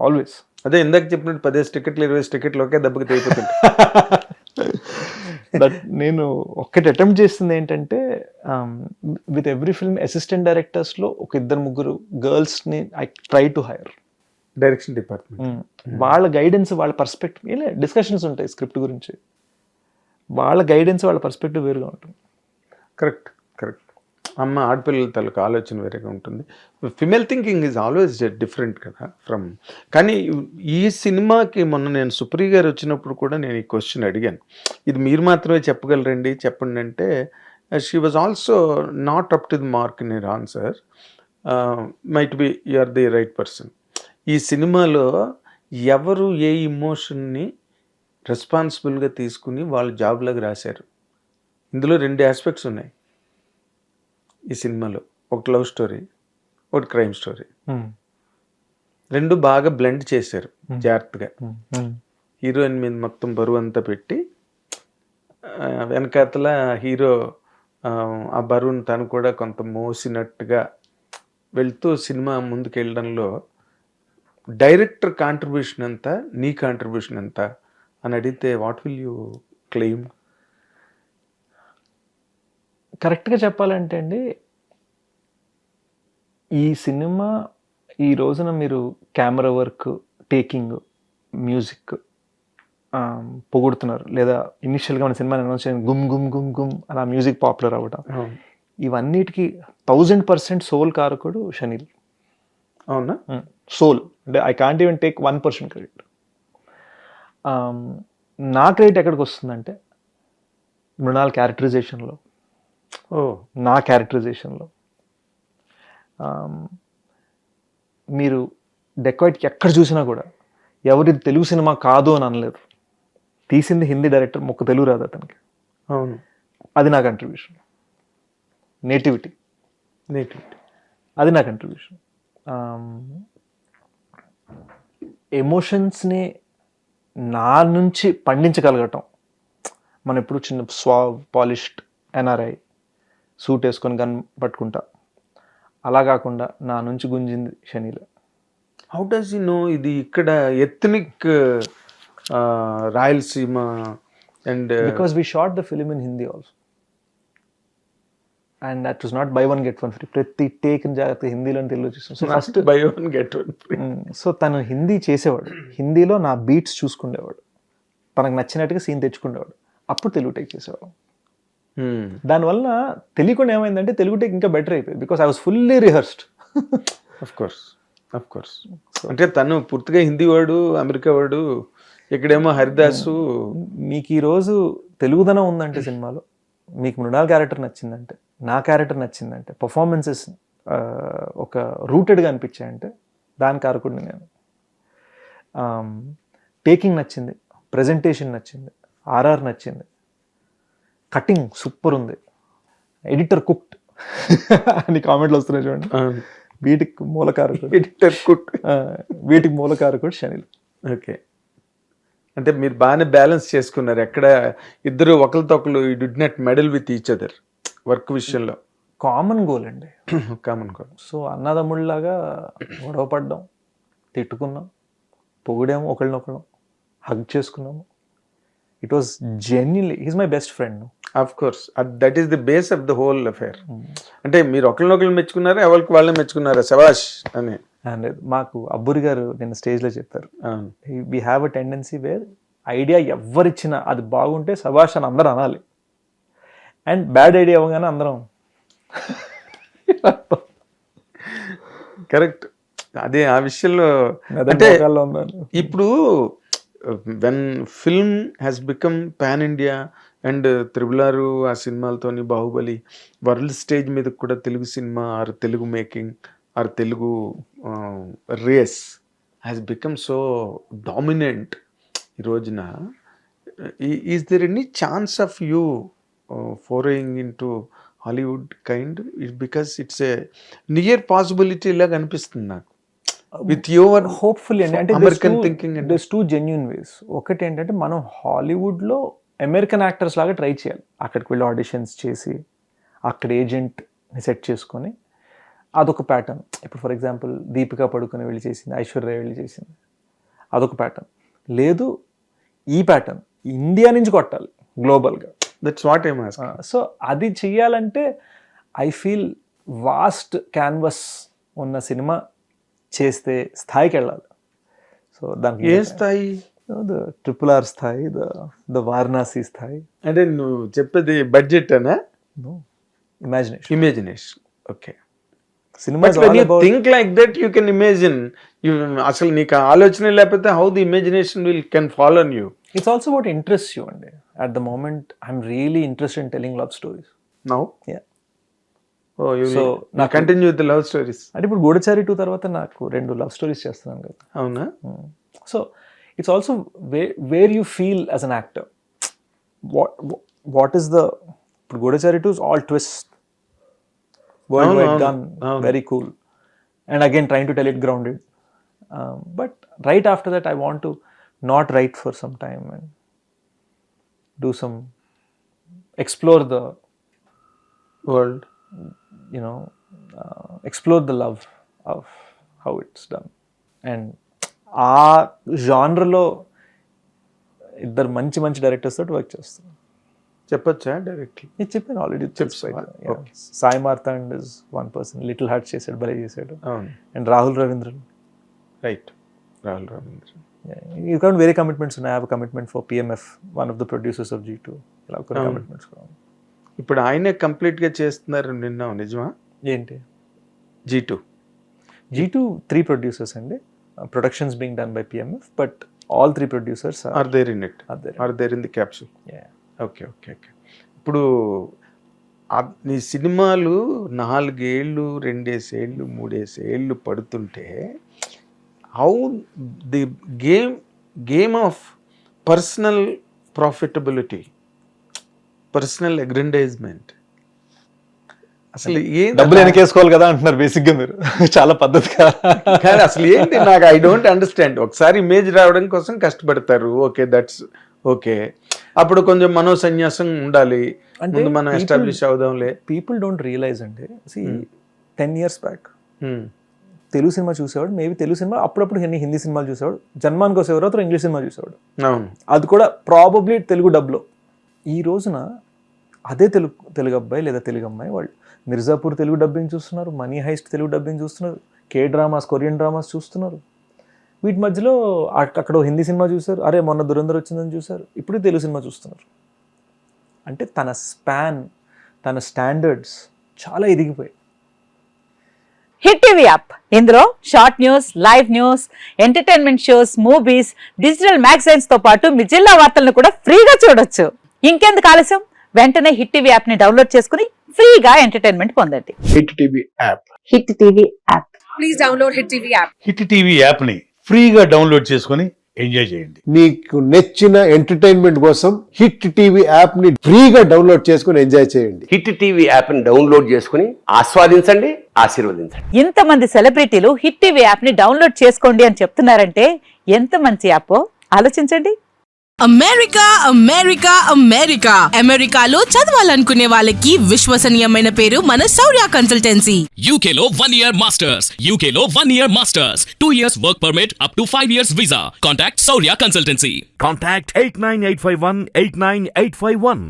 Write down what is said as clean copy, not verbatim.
Always. అదే ఇందాక చెప్పినట్టు 10 టికెట్లు 20 టికెట్లు ఒకే దెబ్బకి తెగిపోతుంది. బట్ నేను ఒక్కటి అటెంప్ట్ చేస్తుంది ఏంటంటే, విత్ ఎవ్రీ ఫిల్మ్ అసిస్టెంట్ డైరెక్టర్స్లో ఒక ఇద్దరు ముగ్గురు గర్ల్స్ని I try to hire. Direction department వాళ్ళ గైడెన్స్, వాళ్ళ పర్స్పెక్టివ్, ఇలా డిస్కషన్స్ ఉంటాయి స్క్రిప్ట్ గురించి. వాళ్ళ గైడెన్స్, వాళ్ళ పర్స్పెక్టివ్ వేరుగా ఉంటుంది. Correct correct. అమ్మ ఆడపిల్లల తలకు ఆలోచన వేరేగా ఉంటుంది. Female thinking is always different కదా ఫ్రమ్. కానీ ఈ సినిమాకి మొన్న నేను సుప్రియ గారు వచ్చినప్పుడు కూడా నేను ఈ క్వశ్చన్ అడిగాను, ఇది మీరు మాత్రమే చెప్పగలరండి చెప్పండి అంటే, she was also not up to the mark in your answer. Might be you are the right person. ఈ సినిమాలో ఎవరు ఏ ఇమోషన్ని రెస్పాన్సిబుల్గా తీసుకుని వాళ్ళు జాబ్లోకి రాశారు. ఇందులో 2 ఆస్పెక్ట్స్ ఉన్నాయి ఈ సినిమాలో. ఒకటి లవ్ స్టోరీ, ఒకటి క్రైమ్ స్టోరీ. 2 బాగా బ్లెండ్ చేశారు జాగ్రత్తగా. హీరోయిన్ మీద మొత్తం బరువు అంతా పెట్టి, వెనకాతల హీరో ఆ బరువును తను కూడా కొంత మోసినట్టుగా వెళ్తూ సినిమా ముందుకు వెళ్ళడంలో డైరెక్టర్ కాంట్రిబ్యూషన్ ఎంత, నీ కాంట్రిబ్యూషన్ ఎంత అని అడిగితే వాట్ విల్ యూ క్లెయిమ్? కరెక్ట్గా చెప్పాలంటే అండి, ఈ సినిమా ఈ రోజున మీరు కెమెరా వర్క్, టేకింగ్, మ్యూజిక్ పొగుడుతున్నారు, లేదా ఇనిషియల్గా మన సినిమా అనౌన్స్ చేయడం గుమ్ గుమ్ గుమ్ గుమ్ అలా మ్యూజిక్ పాపులర్ అవ్వడం, ఇవన్నిటికీ 1000% సోల్ కారకుడు షనీల్. అవునా? సోల్ అంటే I can't even take 1% credit. నా క్రెడిట్ ఎక్కడికి వస్తుందంటే, మృణాల్ క్యారెక్టరైజేషన్లో, నా క్యారెక్టరైజేషన్లో. మీరు డెకాయిట్కి ఎక్కడ చూసినా కూడా ఎవరిది తెలుగు సినిమా కాదు అని అనలేదు. తీసింది హిందీ డైరెక్టర్, మొక్క తెలుగు రాదు అతనికి. అవును, అది నా కంట్రిబ్యూషన్. నేటివిటీ, అది నా కంట్రిబ్యూషన్. ఎమోషన్స్ని నా నుంచి పండించగలగటం. మనం ఎప్పుడు చిన్న పాలిష్డ్ ఎన్ఆర్ఐ సూట్ వేసుకొని గన్ పట్టుకుంటా, అలా కాకుండా నా నుంచి గుంజింది Shaneel. How does you know ఇది ఇక్కడ ethnic Rayalaseema? And because we shot the film in Hindi also, and that was not buy one get one free. ప్రతి టేక్ జాగ్రత్త హిందీలో తెలుగు చూసాం. So first buy one get one free. So తను హిందీ చేసేవాడు, హిందీలో నా బీట్స్ చూసుకునేవాడు, తనకు నచ్చినట్టుగా సీన్ తెచ్చుకునేవాడు, అప్పుడు తెలుగు టేక్ చేసేవాడు. దానివల్ల తెలియకుండా ఏమైందంటే తెలుగు టేక్ ఇంకా బెటర్ అయిపోయింది, because I was fully rehearsed. Of course అంటే తను పూర్తిగా హిందీ వాడు, అమెరికా వాడు, ఇక్కడేమో హరిదాసు. మీకు ఈరోజు తెలుగుదనం ఉందంటే సినిమాలో, మీకు మృణాల్ క్యారెక్టర్ నచ్చిందంటే, నా క్యారెక్టర్ నచ్చిందంటే, పర్ఫార్మెన్సెస్ ఒక రూటెడ్గా అనిపించాయంటే దాని కారకుడిని నేను. టేకింగ్ నచ్చింది, ప్రజెంటేషన్ నచ్చింది, ఆర్ఆర్ నచ్చింది, కటింగ్ సూపర్ ఉంది, ఎడిటర్ కుక్డ్ అని కామెంట్లు వస్తున్నాయి చూడండి. వీటికి మూలకారకుడు ఎడిటర్ కుక్, వీటికి మూలకారకుడు షనీల్. ఓకే, అంటే మీరు బాగానే బ్యాలెన్స్ చేసుకున్నారు. ఎక్కడ ఇద్దరు ఒకరితో ఒకరు you did not medal with each other work విషయంలో. కామన్ గోల్ అండి, కామన్ గోల్. సో అన్నదమ్ముళ్ళలాగా గొడవ పడ్డాం, తిట్టుకున్నాం, పొగిడాము, ఒకళ్ళనొకళ్ళం హగ్ చేసుకున్నాము. It was genuinely, he's my best friend. Of course, that is the base of the whole affair. అంటే మీరు ఒకరినొకరు మెచ్చుకున్నారా, ఎవరికి వాళ్ళే మెచ్చుకున్నారా శబాష్ అని? అండ్ మాకు అబ్బూరి గారు నిన్న స్టేజ్లో చెప్పారు, we have a tendency where idea ఎవరిచ్చినా అది బాగుంటే శబాష్ అని అందరూ అనాలి, అండ్ బ్యాడ్ ఐడియా అవ్వగానే అందరం కరెక్ట్. అదే ఆ విషయంలో అంటే ఇప్పుడు when film has become pan India and triple R ఆ సినిమాలతోని, బాహుబలి, వరల్డ్ స్టేజ్ మీద కూడా తెలుగు సినిమా or Telugu making or Telugu race has become so dominant ఈ రోజున. Is there any chance of you foraying into Hollywood kind? Because it's a near possibility లాగా అనిపిస్తుంది నాకు. విత్ యువర్ హోప్ఫుల్లీ అంటే American thinking and there's 2 genuine ways. ఒకటి ఏంటంటే మనం హాలీవుడ్లో అమెరికన్ యాక్టర్స్ లాగా ట్రై చేయాలి, అక్కడికి వెళ్ళి ఆడిషన్స్ చేసి అక్కడ ఏజెంట్ని సెట్ చేసుకొని అదొక ప్యాటర్న్. ఇప్పుడు ఫర్ ఎగ్జాంపుల్ దీపికా పడుకుని వెళ్ళి చేసింది, ఐశ్వర్య వెళ్ళి చేసింది, అదొక ప్యాటర్న్. లేదు ఈ ప్యాటర్న్ ఇండియా నుంచి కొట్టాలి గ్లోబల్గా. That's what I'm asking. So అది చెయ్యాలంటే ఐ ఫీల్ వాస్ట్ క్యాన్వస్ ఉన్న సినిమా చేస్తే స్థాయికి వెళ్ళాలి. సో దానికి ఏ స్థాయి? ద RRR స్థాయి, ద వారణాసి స్థాయి. అంటే నువ్వు చెప్పేది బడ్జెట్ అనా? ఇమాజినేషన్. ఓకే. సినిమా think like that you can imagine. అసలు నీకు ఆలోచన లేకపోతే how the imagination will can follow on you. It's also about interest you అండి. At the moment I'm really interested in telling love stories now. So నా continue with love stories. అంటే ఇప్పుడు గూఢచారి 2 తర్వాత నాకు 2 లవ్ స్టోరీస్ చేస్తున్నాను కదా. అవునా? So it's also where you feel as an actor. What is the, ఇప్పుడు గూఢచారి 2 is all twist, worldwide done, very cool, and again trying to tell it grounded, but right after that I want to not write for some time and do some, explore the world, you know, explore the love of how it's done. And ఆ జానర్లో ఇద్దరు మంచి directors తోటి work చేస్తాను. చెప్పొచ్చా directly? నేను చెప్పాను already. Okay. Sai Marthand is one person. Little heart చేశాడు, భలే చేశాడు. అవును. And Rahul Ravindran. Right, Rahul Ravindran. You can't వేరే కమిట్మెంట్స్ ఉన్నాయి. I have commitment for PMF, one of the producers of G2. ఇలా కొన్ని కమిట్మెంట్స్ కూడా. ఇప్పుడు ఆయనే కంప్లీట్గా చేస్తున్నారు నిన్న, నిజమా? ఏంటి? G2 3 ప్రొడ్యూసర్స్ అండి. Productions being done by PMF, but all 3 producers are there in it, are there in the capsule. Okay. ఇప్పుడు నీ సినిమాలు 4 ఏళ్ళు 2 ఏళ్ళు 3 ఏళ్ళు పడుతుంటే how the game of personal profitability, personal aggrandizement, అసలు ఏం డబ్బులు వెనకేసుకోవాలి కదా అంటున్నారు బేసిక్గా మీరు. చాలా పద్ధతిగా. కానీ అసలు ఏంటి నాకు ఐ డోంట్ అండర్స్టాండ్. ఒకసారి ఇమేజ్ రావడం కోసం కష్టపడతారు, ఓకే, దట్స్ ఓకే. అప్పుడు కొంచెం మనోసన్యాసం ఉండాలి, ముందు మనం ఎస్టాబ్లిష్ అవుదాంలే. పీపుల్ డోంట్ రియలైజ్ అండి. 10 years బ్యాక్ తెలుగు సినిమా చూసేవాడు, మేబీ తెలుగు సినిమా అప్పుడప్పుడు హిందీ సినిమాలు చూసేవాడు, జన్మానికి వచ్చేవారు, అతను ఇంగ్లీష్ సినిమా చూసేవాడు. అవును. అది కూడా ప్రాబబ్లీ తెలుగు డబ్లో. ఈ రోజున అదే తెలుగు అబ్బాయి లేదా తెలుగు అమ్మాయి వాళ్ళు మిర్జాపూర్ తెలుగు డబ్బింగ్ చూస్తున్నారు, మనీ హైస్ట్ తెలుగు డబ్బింగ్ చూస్తున్నారు, డ్రామాస్, కొరియన్ డ్రామాస్ చూస్తున్నారు. వీటి మధ్యలో అక్కడ హిందీ సినిమా చూసారు, అరే మొన్న దురంధర్ వచ్చిందని చూసారు, ఇప్పుడు తెలుగు సినిమా చూస్తున్నారు. అంటే తన స్పాన్, తన స్టాండర్డ్స్ చాలా ఎదిగిపోయాయి. హిట్ టీవీ యాప్, ఇందులో short news, live news, entertainment shows, movies, digital magazines తో పాటు మీ జిల్లా వార్తలను కూడా ఫ్రీగా చూడొచ్చు. ఇంకెందుకు ఆలస్యం, వెంటనే హిట్ టీవీ యాప్ ని డౌన్లోడ్ చేసుకుని ఫ్రీగా ఎంటర్టైన్మెంట్ పొందండి. Hit TV app. Hit TV app. Please download hit TV app. Hit TV app ని ఫ్రీగా డౌన్లోడ్ చేసుకొని ఎంజాయ్ చేయండి. మీకు నచ్చిన ఎంటర్టైన్మెంట్ కోసం హిట్ టీవీ యాప్ ని ఫ్రీగా డౌన్లోడ్ చేసుకొని ఎంజాయ్ చేయండి. హిట్ టీవీ యాప్ ని డౌన్లోడ్ చేసుకుని ఆస్వాదించండి, ఆశీర్వదించండి. ఇంతమంది సెలబ్రిటీలు హిట్ టీవీ యాప్ ని డౌన్లోడ్ చేసుకోండి అని చెప్తున్నారంటే ఎంత మంచి యాప్ ఆలోచించండి. అమెరికాలో చదవాలనుకునే వాళ్ళకి విశ్వసనీయమైన పేరు మన శౌర్య కన్సల్టెన్సీ. UK లో 1 year masters, UK లో 1 year masters, 2 years work permit up to 5 years visa. Contact Saurya Consultancy. Contact 89851 89851.